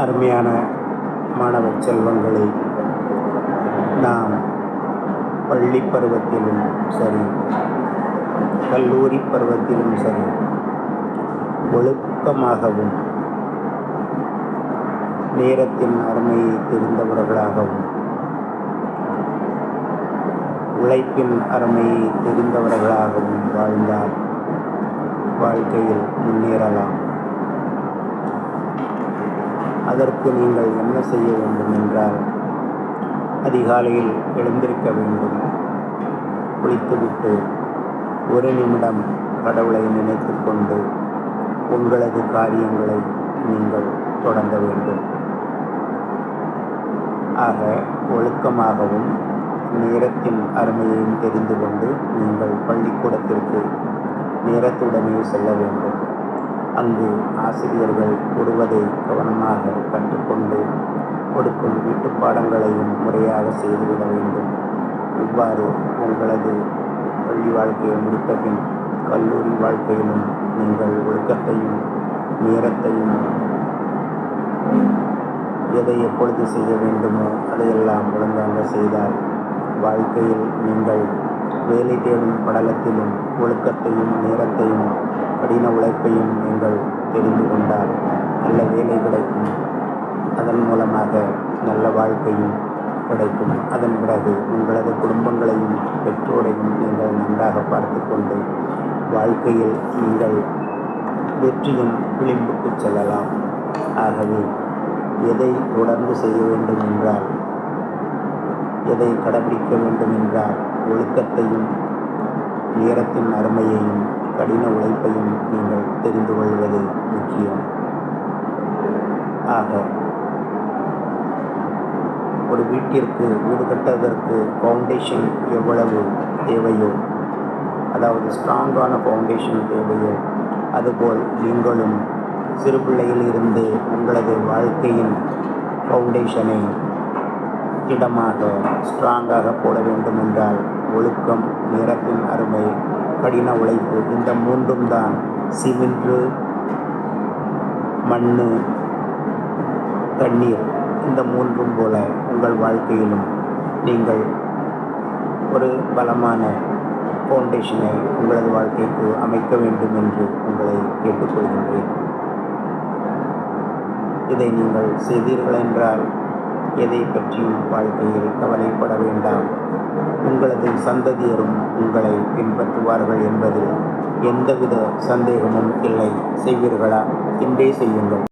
அருமையான மாணவ செல்வங்களை, நாம் பள்ளி பருவத்திலும் சரி, கல்லூரி பருவத்திலும் சரி, ஒழுக்கமாகவும் நேரத்தின் அருமையை தெரிந்தவர்களாகவும் உழைப்பின் அருமையை தெரிந்தவர்களாகவும் வாழ்ந்தால் வாழ்க்கையில் முன்னேறலாம். அதற்கு நீங்கள் என்ன செய்ய வேண்டும் என்றால், அதிகாலையில் எழுந்திருக்க வேண்டும். குளித்துவிட்டு ஒரு நிமிடம் கடவுளை நினைத்து கொண்டு உங்களது காரியங்களை நீங்கள் தொடங்க வேண்டும். ஆக ஒழுக்கமாகவும் நேரத்தின் அருமையையும் தெரிந்து கொண்டு நீங்கள் பள்ளிக்கூடத்திற்கு நேரத்துடனே செல்ல வேண்டும். அங்கு ஆசிரியர்கள் கூறுவதை கவனமாக கற்றுக்கொண்டு கொடுக்கும் வீட்டு பாடங்களையும் முறையாக செய்துவிட வேண்டும். இவ்வாறு உங்களது பள்ளி வாழ்க்கையை முடித்த பின் கல்லூரி வாழ்க்கையிலும் நீங்கள் ஒழுக்கத்தையும் நேரத்தையும் எதை எப்பொழுது செய்ய வேண்டுமோ அதையெல்லாம் ஒழுங்காக செய்தால் வாழ்க்கையில் நீங்கள் வேலை தேடும் படலத்திலும் ஒழுக்கத்தையும் நேரத்தையும் கடின உழைப்பையும் நீங்கள் தெரிந்து கொண்டால் நல்ல வேலை கிடைக்கும். அதன் மூலமாக நல்ல வாழ்க்கையும் கிடைக்கும். அதன் பிறகு உங்களது குடும்பங்களையும் பெற்றோரையும் நீங்கள் நன்றாக பார்த்து கொண்டு வாழ்க்கையில் நீங்கள் வெற்றியின் விளிம்புக்கு செல்லலாம். ஆகவே எதை தொடர்ந்து செய்ய வேண்டும் என்றால், எதை கடைபிடிக்க வேண்டும் என்றால், ஒழுக்கத்தையும் நேரத்தின் அருமையையும் கடின உழைப்பையும் நீங்கள் தெரிந்து கொள்வது முக்கியம். ஆக ஒரு வீட்டிற்கு வீடு கட்டுவதற்கு ஃபவுண்டேஷன் எவ்வளவு தேவையோ, அதாவது ஸ்ட்ராங்கான ஃபவுண்டேஷன் தேவையோ, அதுபோல் நீங்களும் சிறு பிள்ளையில் இருந்தே உங்களது வாழ்க்கையின் ஃபவுண்டேஷனை இடமாக ஸ்ட்ராங்காக போட வேண்டும் என்றால் ஒழுக்கம், நேரத்தின் அருமை, கடின உழைப்பு, இந்த மூன்றும் தான் சிமெண்ட், மண், தண்ணீர், இந்த மூன்றும் போல உங்கள் வாழ்க்கையிலும் நீங்கள் ஒரு பலமான ஃபவுண்டேஷனை உங்களது வாழ்க்கைக்கு அமைக்க வேண்டும் என்று உங்களை கேட்டுக்கொள்கின்றேன். இதை நீங்கள் செய்தீர்கள் என்றால் எதை பற்றியும் வாழ்க்கையில் கவலைப்பட வேண்டாம். உங்களது சந்ததியரும் உங்களை பின்பற்றுவார்கள் என்பதில் எந்தவித சந்தேகமும் இல்லை. செய்வீர்களா? இன்றே செய்யுங்கள்.